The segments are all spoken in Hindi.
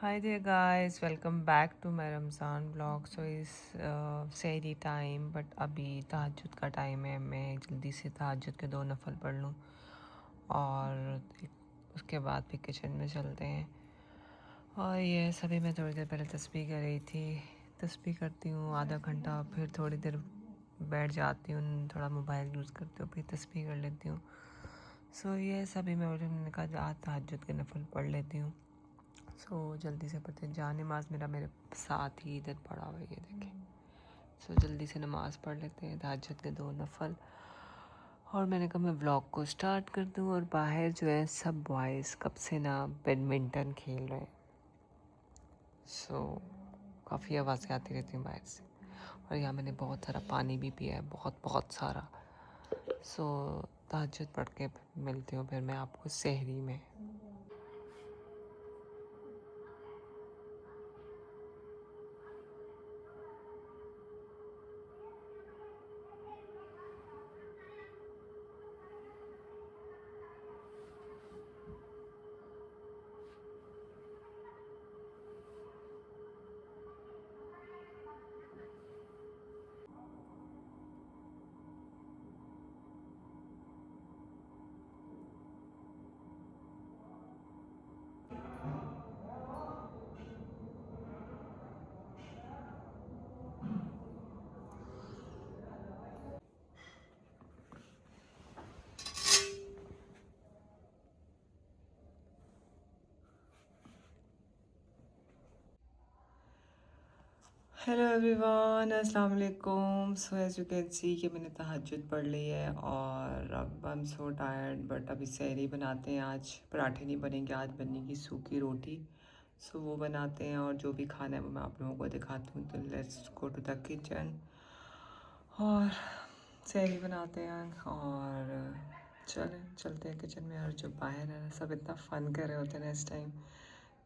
Hi there guys, welcome back to my Ramzan blog. So इस सहरी टाइम बट अभी तहज्जुद का टाइम है। मैं जल्दी से तहज्जुद के 2 नफल पढ़ लूँ और उसके बाद फिर किचन में चलते हैं। और ये सभी मैं थोड़ी देर पहले तस्बीह कर रही थी। तस्बीह करती हूँ आधा घंटा, फिर थोड़ी देर बैठ जाती हूँ, थोड़ा मोबाइल यूज़ करती हूँ, फिर तस्बीह कर लेती हूँ। सो ये सभी मैंने कहा आज तहज्जुद के नफल पढ़ लेती हूँ। सो जल्दी से पढ़ते हैं। जा नमाज मेरे साथ ही इधर पड़ा हुआ है, ये देखें। सो जल्दी से नमाज़ पढ़ लेते हैं, तहज्जुद के 2 नफल। और मैंने कहा मैं व्लॉग को स्टार्ट कर दूँ। और बाहर जो है सब बॉयज़ कब से ना बैडमिंटन खेल रहे हैं। सो काफ़ी आवाज़ें आती रहती हैं बाहर से। और यहाँ मैंने बहुत सारा पानी भी पिया है, बहुत बहुत सारा। सो तहज्जुद पढ़ के मिलती हूँ फिर मैं आपको सहरी में। हेलो एवरीवन, अस्सलाम वालेकुम। So as you can see कि मैंने तहज्जुद पढ़ ली है और अब I am so tired. But अभी सहरी बनाते हैं। आज पराठे नहीं बनेंगे, आज बनेगी सूखी रोटी। सो वो बनाते हैं और जो भी खाना है वो मैं आप लोगों को दिखाती हूँ। तो let's go to the kitchen और सहरी बनाते हैं और चलते हैं किचन में। और जो बाहर है सब इतना फ़न कर रहे होते हैं ना इस टाइम।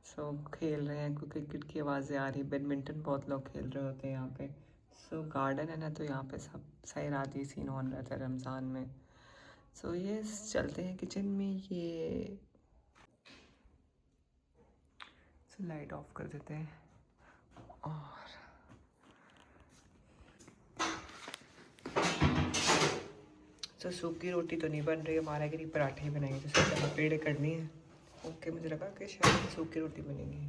सो खेल रहे हैं, कोई क्रिकेट की आवाज़ें आ रही, बैडमिंटन बहुत लोग खेल रहे होते हैं यहाँ पे। सो गार्डन है ना, तो यहाँ पे सब सही रात ही सीन ऑन रहता है रमज़ान में। सो ये चलते हैं किचन में। ये सो लाइट ऑफ कर देते हैं। और सो सूखी रोटी तो नहीं बन रही हमारे के लिए, पराठे ही बनाएंगे। तो सोचा पेड़ करनी है। ओके, मुझे लगा कि शायद सूखी रोटी बनेगी।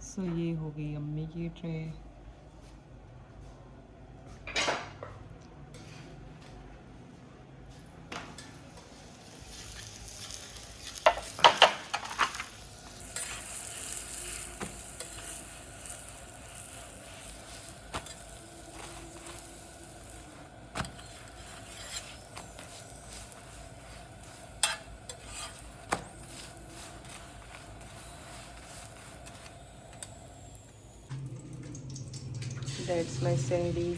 सो ये हो गई अम्मी की ट्रे। दैट्स माई सहरी।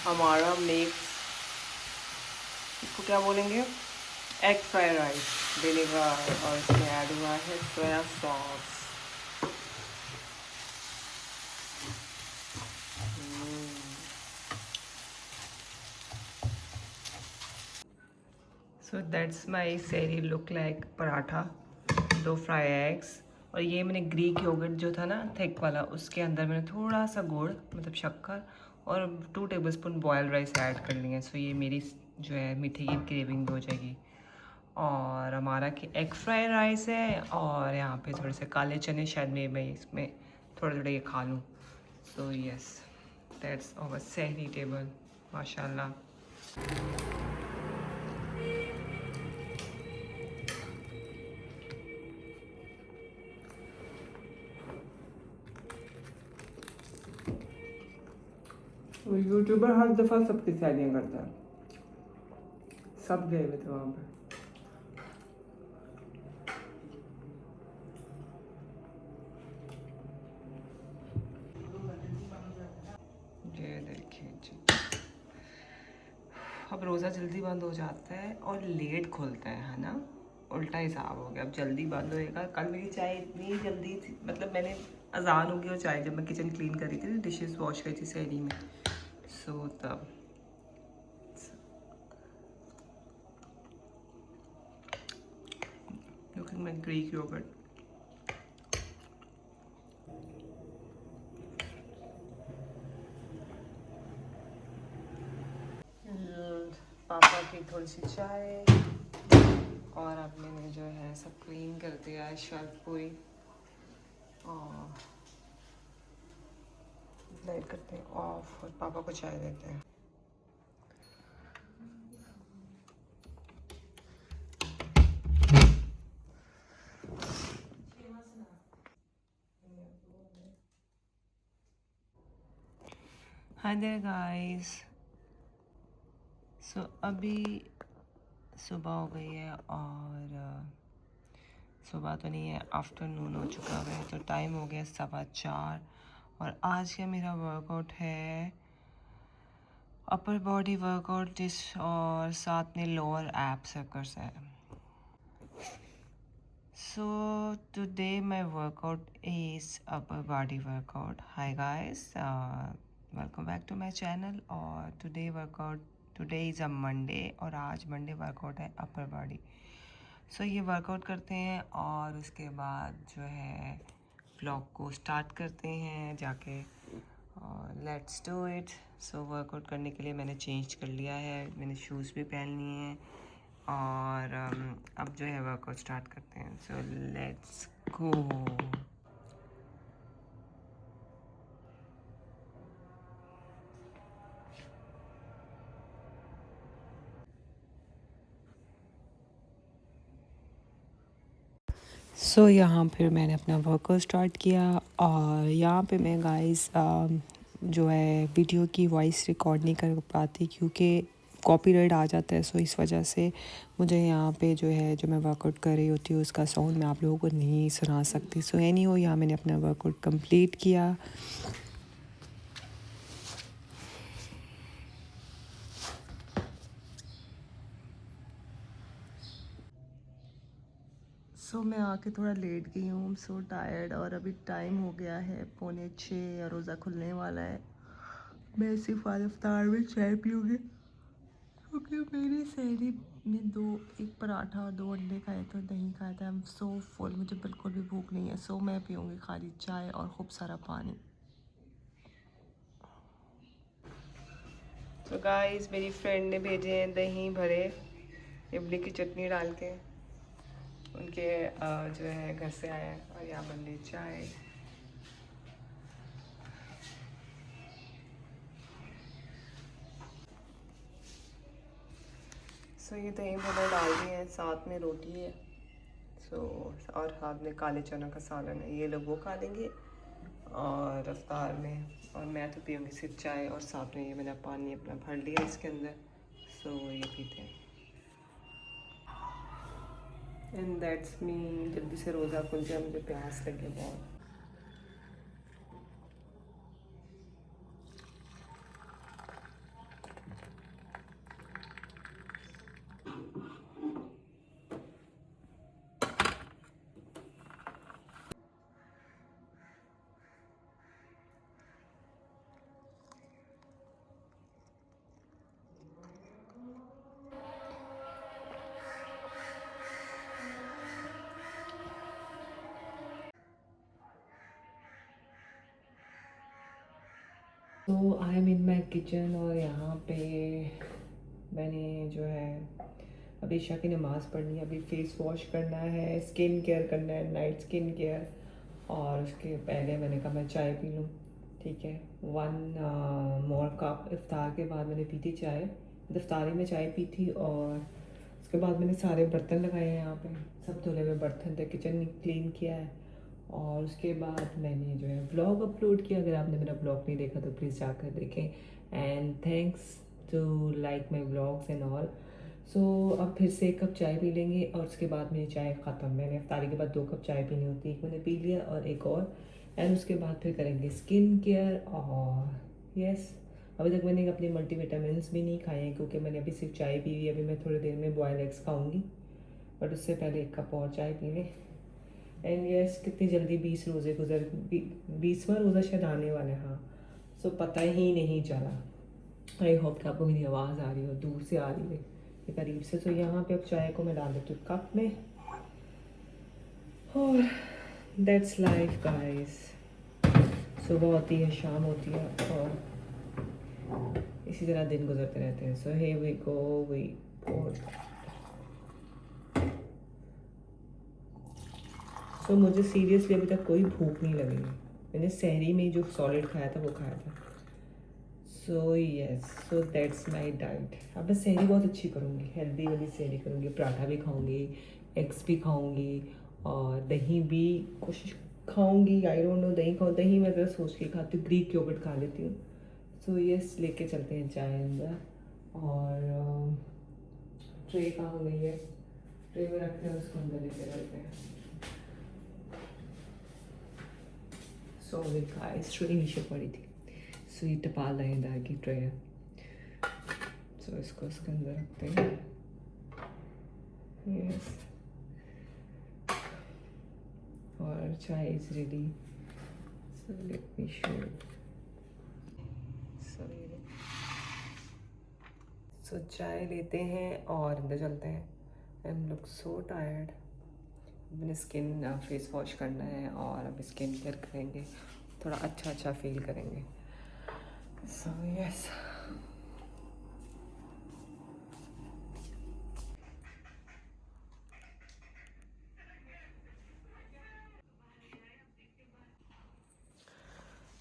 हमारा मिक्स, इसको क्या बोलेंगे, एग फ्राइड राइस विनेगर, और इसमें ऐड हुआ है soya sauce. So that's my सहरी look like paratha, 2 fry eggs और ये मैंने ग्रीक योगर्ट जो था ना थिक वाला, उसके अंदर मैंने थोड़ा सा गुड़ मतलब शक्कर और 2 टेबलस्पून बॉयल राइस ऐड कर लिए हैं। सो ये मेरी जो है मीठे की क्रेविंग हो जाएगी। और हमारा कि एग फ्राई राइस है, और यहाँ पे थोड़े से काले चने, शायद मैं इसमें थोड़े थोड़े ये खा लूँ। सो यस, दैट्स आवर सहरी टेबल माशाल्लाह। यूट्यूबर हर दफ़ा सबकी सैलियाँ करता है, सब गए हुए थे वहाँ पे। ये देखिए जी, अब रोज़ा जल्दी बंद हो जाता है और लेट खुलता है ना, उल्टा हिसाब हो गया। अब जल्दी बंद होएगा। कल मेरी चाय इतनी जल्दी थी, मतलब मैंने अजान हो गई और चाय, जब मैं किचन क्लीन कर रही थी, डिशेस वॉश करी थी सहरी में, सो तब लुकिंग माय ग्रीक योगर्ट। पापा की थोड़ी सी चाय, और अब मैंने जो है सब क्लीन कर दिया है शेल्फ पूरी, और लाइट करते हैं ऑफ और पापा को चाय देते हैं। हाय देयर गाइस, सो अभी सुबह हो गई है, और सुबह तो नहीं है, आफ्टरनून हो चुका है, तो टाइम हो गया 4:15। और आज का मेरा वर्कआउट है अपर बॉडी वर्कआउट, जिस और साथ में लोअर एब सर्कस है। So today my workout is upper body workout. Hi guys, welcome back to my channel. और टुडे इज़ अ मंडे, और आज मंडे वर्कआउट है अपर बॉडी। सो ये वर्कआउट करते हैं, और उसके बाद जो है व्लॉग को स्टार्ट करते हैं जाके, और let's do it. So workout करने के लिए मैंने चेंज कर लिया है, मैंने शूज़ भी पहन लिए हैं, और अब जो है वर्कआउट स्टार्ट करते हैं। So let's go. सो यहाँ फिर मैंने अपना वर्कआउट स्टार्ट किया, और यहाँ पे मैं गाइस जो है वीडियो की वॉइस रिकॉर्ड नहीं कर पाती, क्योंकि कॉपीराइट आ जाता है। सो इस वजह से मुझे यहाँ पे जो है, जो मैं वर्कआउट कर रही होती हूँ, उसका साउंड मैं आप लोगों को नहीं सुना सकती। सो एनी हो, यहाँ मैंने अपना वर्कआउट कंप्लीट किया। सो मैं आके थोड़ा लेट गई हूँ, सो टायर्ड, और अभी टाइम हो गया है 5:45 और रोज़ा खुलने वाला है। मैं सिर्फ आज इफ्तार में चाय पीऊँगी, क्योंकि मेरी सहरी में एक पराठा और 2 अंडे खाए थे, दही खाया था। आई एम सो फुल, मुझे बिल्कुल भी भूख नहीं है। सो मैं पीऊँगी खाली चाय और खूब सारा पानी। तो गाइस, मेरी फ्रेंड ने भेजे हैं दही भरे इमली की चटनी डाल के, उनके जो है घर से आया है, और यहाँ बन रही चाय। सो ये दही भल्ला डाल दिए हैं, साथ में रोटी है। सो और साथ में काले चना का सालन है, ये लोग वो खा लेंगे और अफ्तार में। और मैं तो पीऊँगी सिर्फ चाय, और साथ में ये मैंने पानी अपना भर लिया इसके अंदर। सो ये पीते हैं, एंड दैट्स मी। जल्दी से रोज़ा खुल जाए, मुझे प्यास लगे बहुत। तो I am in my kitchen और यहाँ पे मैंने जो है अभी ईशा की नमाज़ पढ़नी है, अभी फेस वॉश करना है, स्किन केयर करना है, नाइट स्किन केयर। और उसके पहले मैंने कहा मैं चाय पी लूँ, ठीक है। 1 मोर कप इफ्तार के बाद मैंने पी थी चाय, इफ्तारी में चाय पी थी। और उसके बाद मैंने सारे बर्तन लगाए हैं यहाँ पे, सब धुले हुए बर्तन थे, किचन क्लीन किया है। और उसके बाद मैंने जो है व्लॉग अपलोड किया। अगर आपने मेरा व्लॉग नहीं देखा तो प्लीज़ जाकर देखें। And thanks to like my vlogs and all. So अब फिर से 1 कप चाय पी लेंगे और उसके बाद मेरी चाय ख़त्म। मैंने इफ्तारी के बाद 2 कप चाय पीनी होती है, एक मैंने पी लिया और एक और। एंड उसके बाद फिर करेंगे स्किन केयर। और यस, अभी तक मैंने अपने मल्टीविटामिन्स भी नहीं खाए हैं क्योंकि मैंने अभी सिर्फ चाय पी हुई है। अभी मैं थोड़ी देर में बॉयल एग्स खाऊंगी, बट उससे पहले 1 कप और चाय पी लें। एंड यस, कितनी जल्दी 20 रोज़े गुजर, 20वां रोज़ा शायद आने वाला है। हाँ, सो पता ही नहीं चला। आई होप कि आपको मेरी आवाज़ आ रही हो, दूर से आ रही है या करीब से। तो यहाँ पे अब चाय को मैं डाल देती हूँ कप में। और दैट्स लाइफ गाइस। सुबह होती है, शाम होती है और इसी तरह दिन गुजरते रहते हैं। सो हे वी गो, वी सो मुझे सीरियसली अभी तक कोई भूख नहीं लगी है। मैंने सहरी में जो सॉलिड खाया था वो खाया था। So yes, so that's my diet. अब मैं सहरी बहुत अच्छी करूँगी, हेल्दी वाली सहरी करूँगी। पराठा भी खाऊँगी, एग्स भी खाऊँगी और दही भी कोशिश खाऊँगी। आई डोंट नो, दही खाऊँ, दही मैं ज़रा सोच के खाती हूँ, ग्रीक योगर्ट खा लेती हूँ। सो यस, लेके चलते हैं चाय अंदर। और ट्रे कहाँ हो गई है, ट्रे में रखते हैं, उसको अंदर लेके चलते हैं। सो गाइस, ट्रे नीचे पड़ी थी, सो ये टपा लहेदार की ट्रे है। सो इसको उसके अंदर रखते हैं। यस, और चाय is ready. So let me show. So चाय लेते हैं और अंदर चलते हैं। I am look so tired. मैंने स्किन फेस वॉश करना है और अब स्किन केयर करेंगे, थोड़ा अच्छा अच्छा फील करेंगे। सो यस,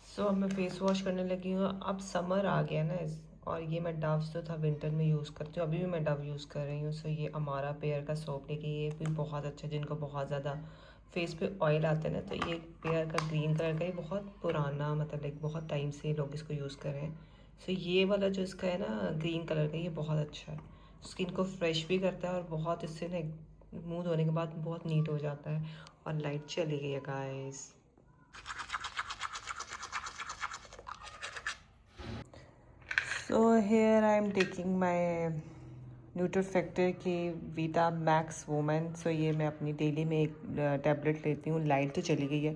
सो अब मैं फ़ेस वॉश करने लगी हूँ। अब समर आ गया ना, और ये मैं डव्स जो था विंटर में यूज़ करती हूँ, अभी भी मैं डव यूज़ कर रही हूँ। सो ये अमारा पेयर का सोप लेके, ये भी बहुत अच्छा, जिनको बहुत ज़्यादा फेस पे ऑयल आते हैं ना, तो ये पेयर का ग्रीन कलर का, ये बहुत पुराना, मतलब लाइक बहुत टाइम से लोग इसको यूज़ कर रहे हैं। सो ये वाला जो इसका है ना ग्रीन कलर का, ये बहुत अच्छा है, स्किन को फ्रेश भी करता है और बहुत इससे ना मुँह धोने के बाद बहुत नीट हो जाता है। और लाइट चली गई है guys. So here I am taking my Nutrifactor की वीटा मैक्स वुमेन। सो ये मैं अपनी डेली में एक टैबलेट लेती हूँ। लाइट तो चली गई है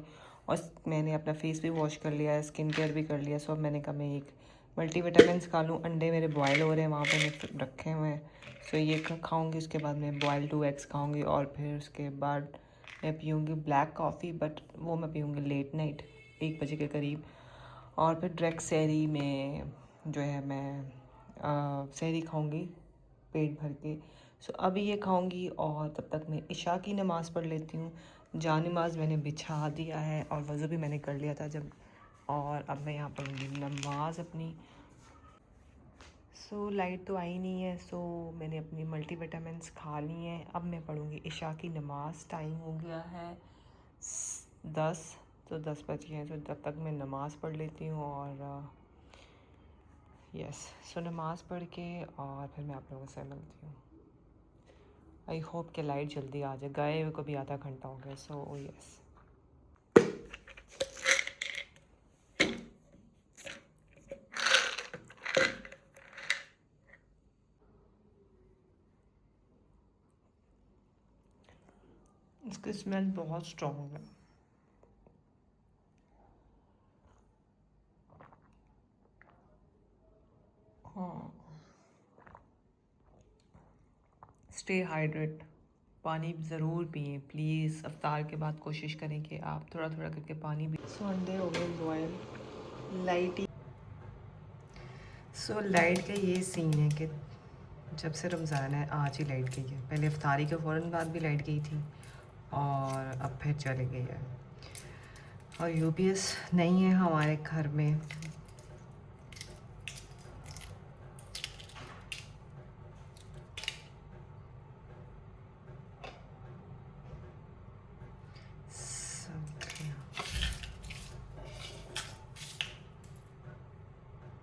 और मैंने अपना फेस भी वॉश कर लिया है, स्किन केयर भी कर लिया। सो अब मैंने कहा मैं एक मल्टीविटामिन्स खा लूँ। अंडे मेरे बॉयल हो रहे हैं, वहाँ पे रखे हुए हैं। सो ये खाऊँगी, उसके बाद मैं बॉयल 2 एग्स खाऊँगी और फिर उसके बाद मैं पीऊँगी ब्लैक कॉफ़ी, बट वो मैं पीऊँगी लेट नाइट 1 बजे के करीब। और फिर डायरेक्ट सहरी में जो है मैं सहरी खाऊंगी पेट भर के। सो अभी ये खाऊंगी और तब तक मैं इशा की नमाज़ पढ़ लेती हूँ। जा नमाज मैंने बिछा दिया है और वज़ू भी मैंने कर लिया था जब। और अब मैं यहाँ पढ़ूँगी नमाज अपनी। सो लाइट तो आई नहीं है, सो मैंने अपनी मल्टीविटामिन्स खा ली हैं। अब मैं पढ़ूँगी इशा की नमाज़। टाइम हो गया है 10, तो 10 बज गए हैं। तो तब तक मैं नमाज़ पढ़ लेती हूँ और यस, सो नमाज़ पढ़ के और फिर मैं आप लोगों से मिलती हूँ। आई होप कि लाइट जल्दी आ जाए, गए हुए को भी आधा घंटा हो गया। सो यस, इसकी स्मेल बहुत स्ट्रॉन्ग है। हाँ, स्टे हाइड्रेट, पानी ज़रूर पिए प्लीज़। अफ्तार के बाद कोशिश करें कि आप थोड़ा थोड़ा करके पानी भी। सो अंडे हो गए बॉयल, लाइट सो लाइट का ये सीन है कि जब से रमज़ान है आज ही लाइट गई है। पहले इफ्तारी के फ़ौरन बाद भी लाइट गई थी और अब फिर चली गई है। और यूपीएस नहीं है हमारे घर में।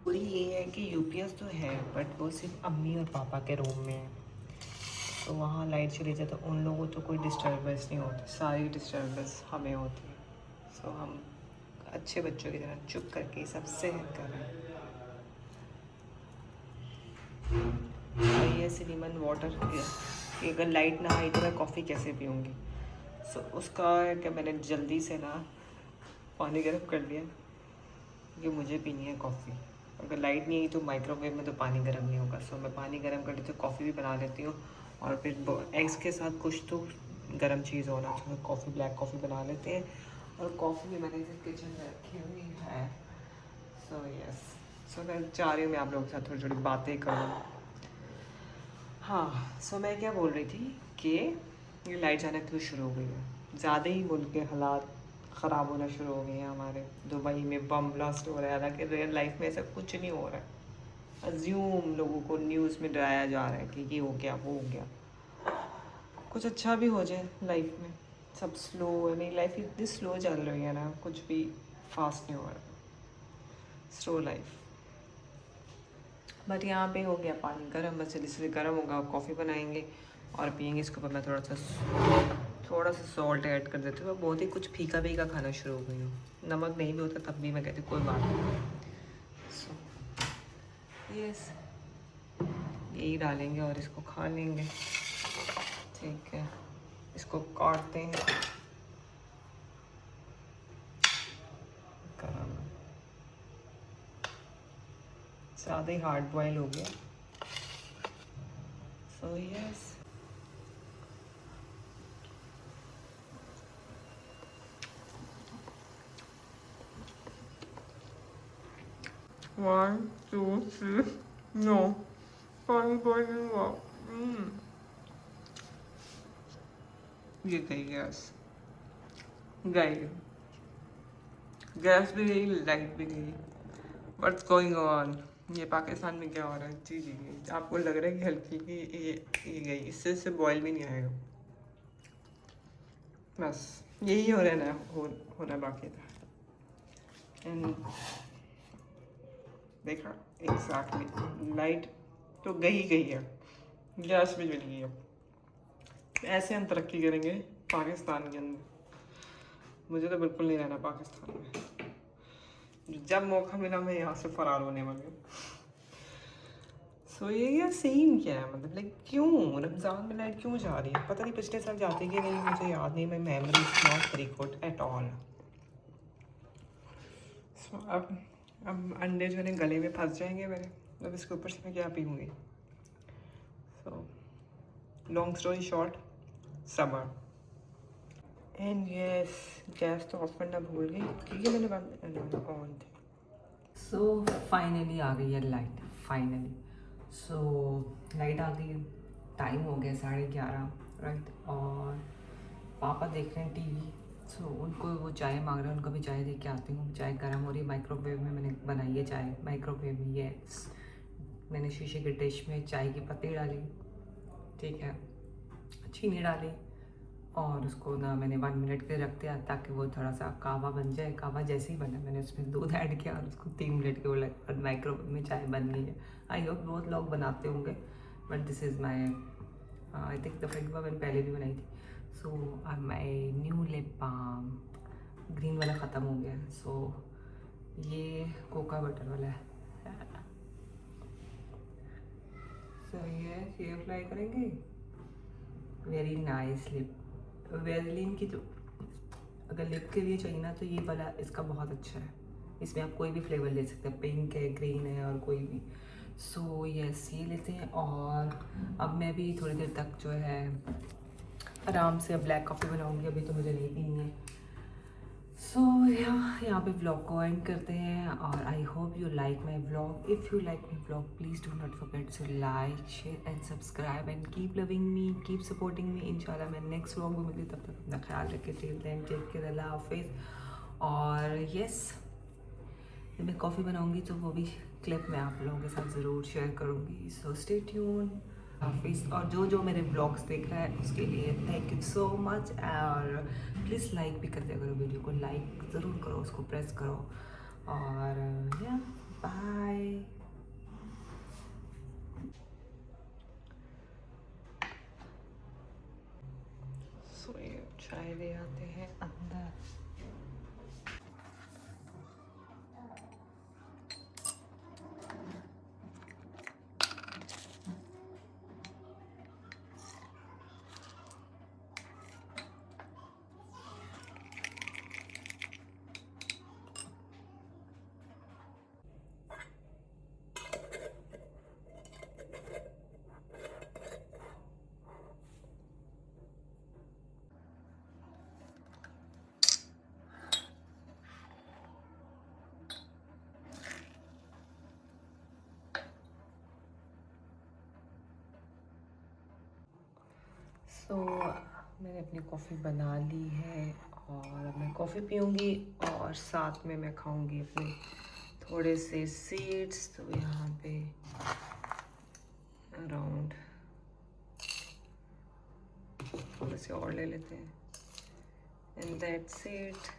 पूरी ये है कि यूपीएस तो है बट वो सिर्फ अम्मी और पापा के रूम में है, तो वहाँ लाइट चली जाए तो उन लोगों तो कोई डिस्टर्बेंस नहीं होती, सारी डिस्टर्बेंस हमें होती है। सो हम अच्छे बच्चों की तरह चुप करके सब सहन कर रहे हैं। और ये सिनेमन वाटर कि अगर लाइट ना आई तो मैं कॉफ़ी कैसे पीऊँगी। सो उसका क्या मैंने जल्दी से ना पानी गर्म कर लिया कि मुझे पीनी है कॉफ़ी। अगर लाइट नहीं आई तो माइक्रोवेव में तो पानी गर्म नहीं होगा। सो मैं पानी गर्म कर लेती हूँ, कॉफ़ी भी बना लेती हूँ और फिर एग्स के साथ कुछ तो गर्म चीज़ होना चाहिए। कॉफ़ी ब्लैक कॉफ़ी बना लेते हैं और कॉफ़ी भी मैंने इसे किचन में रखी हुई है। सो यस, सो मैं चाह रही हूँ मैं आप लोगों के साथ थोड़ी थोड़ी बातें करूँ। हाँ, सो मैं क्या बोल रही थी कि ये लाइट जाना क्यों शुरू हो गई है। ज़्यादा ही मुल्क के हालात ख़राब होना शुरू हो गए हैं हमारे। दुबई में बम ब्लास्ट हो रहा है, हालांकि रियल लाइफ में ऐसा कुछ नहीं हो रहा है। अज्यूम लोगों को न्यूज़ में डराया जा रहा है कि ये हो गया वो हो गया। कुछ अच्छा भी हो जाए लाइफ में। सब स्लो है, मेरी लाइफ इतनी स्लो चल रही है ना, कुछ भी फास्ट नहीं हो रहा। Slow life. बट यहाँ पे हो गया पानी गर्म, बस जल्दी से गर्म होगा, कॉफ़ी बनाएंगे और पियेंगे। इसके ऊपर मैं थोड़ा सा सॉल्ट ऐड कर देती हूँ। मैं बहुत ही कुछ फीका फीका खाना शुरू हो गई हूँ। नमक नहीं भी होता तब भी मैं कहती हूँ कोई बात नहीं। सो यस, यही डालेंगे और इसको खा लेंगे। ठीक है, इसको काटते हैं। गरम ज़्यादा ही हार्ड बॉयल हो गया। So yes, one two three, no पानी बॉइलिंग हुआ। ये गई गैस, गई गैस भी गई, लाइट भी गई। What's going on. ये पाकिस्तान में क्या हो रहा है। जी जी जी, आपको लग रहा है कि हल्की की ये गई, इससे बॉयल भी नहीं आएगा। बस यही हो रहा है ना, होना बाकी था। एंड देखा एग्जैक्टली, लाइट तो गई है, गैस भी जल गई है। ऐसे हम तरक्की करेंगे पाकिस्तान के अंदर। मुझे तो बिल्कुल नहीं रहना पाकिस्तान में। जब मौका मिला मैं यहाँ से फरार होने वाली हूँ। सो ये सीन क्या है, मतलब लाइक क्यों रमज़ान में लाइट क्यों जा रही है, पता नहीं। पिछले साल जाती कि नहीं मुझे याद नहीं, मैं memory is not very good at all. So अब अंडे जो है गले में फंस जाएंगे मेरे, अब इसके ऊपर से मैं क्या पीऊँगी। So long story short, summer. And yes, gas तो ऑफ करना भूल गई क्योंकि मैंने बंद ऑन थी। सो फाइनली आ गई है लाइट, फाइनली। सो लाइट आ गई, टाइम हो गया 11:30, राइट। और पापा देख रहे हैं टीवी। सो उनको वो चाय मांग रहे हैं, उनको भी चाय दे के आती हूँ। चाय गर्म हो रही है, माइक्रोवेव में मैंने बनाई है चाय, माइक्रोवेव में। यस, मैंने शीशे के डिश में चाय की पत्ती डाली, ठीक है, चीनी डाली और उसको ना मैंने 1 मिनट के रख दिया ताकि वो थोड़ा सा कावा बन जाए। कावा जैसे ही बना मैंने उसमें दूध ऐड किया और उसको 3 मिनट के बाद माइक्रोवेव में चाय बन गई है। आई होप बहुत लोग बनाते होंगे but this is my, I think दफ़ा मैंने पहले भी बनाई थी। So my new lip balm, green वाला ख़त्म हो गया। सो ये कोका बटर वाला है। सो ये अप्लाई करेंगे। वेरी नाइस लिप, वेजलिन की जो अगर लिप के लिए चाहिए ना तो ये वाला इसका बहुत अच्छा है। इसमें आप कोई भी फ्लेवर ले सकते हैं, पिंक है, ग्रीन है और कोई भी। सो यस, ये लेते हैं। और अब मैं भी थोड़ी देर तक जो है आराम से ब्लैक कॉफ़ी बनाऊंगी। अभी तो मुझे नहीं पीनी है। सो यहाँ पे व्लॉग को एंड करते हैं और I hope you like my vlog. If you like my vlog please do not forget to like share and subscribe and keep loving me, keep supporting me. इंशाल्लाह मैं नेक्स्ट व्लॉग में मिलती, तब तक अपना ख्याल रख के टेक केयर, अल्लाह हाफिज़. और यस, जब मैं कॉफ़ी बनाऊँगी तो वो भी क्लिप मैं आप लोगों के साथ ज़रूर शेयर करूँगी. So stay tune. हाफिज़. और जो जो मेरे ब्लॉग्स देख रहा है उसके लिए थैंक यू सो मच. और प्लीज़ लाइक भी कर दिया करो, वीडियो को लाइक ज़रूर करो, उसको प्रेस करो. और या बाय. सो ये चाय ले आते हैं अंदर. सो मैंने अपनी कॉफ़ी बना ली है और अब मैं कॉफ़ी पीऊँगी और साथ में मैं खाऊँगी अपने थोड़े से सीड्स. तो यहाँ पे अराउंड थोड़े से और ले लेते हैं. And that's it.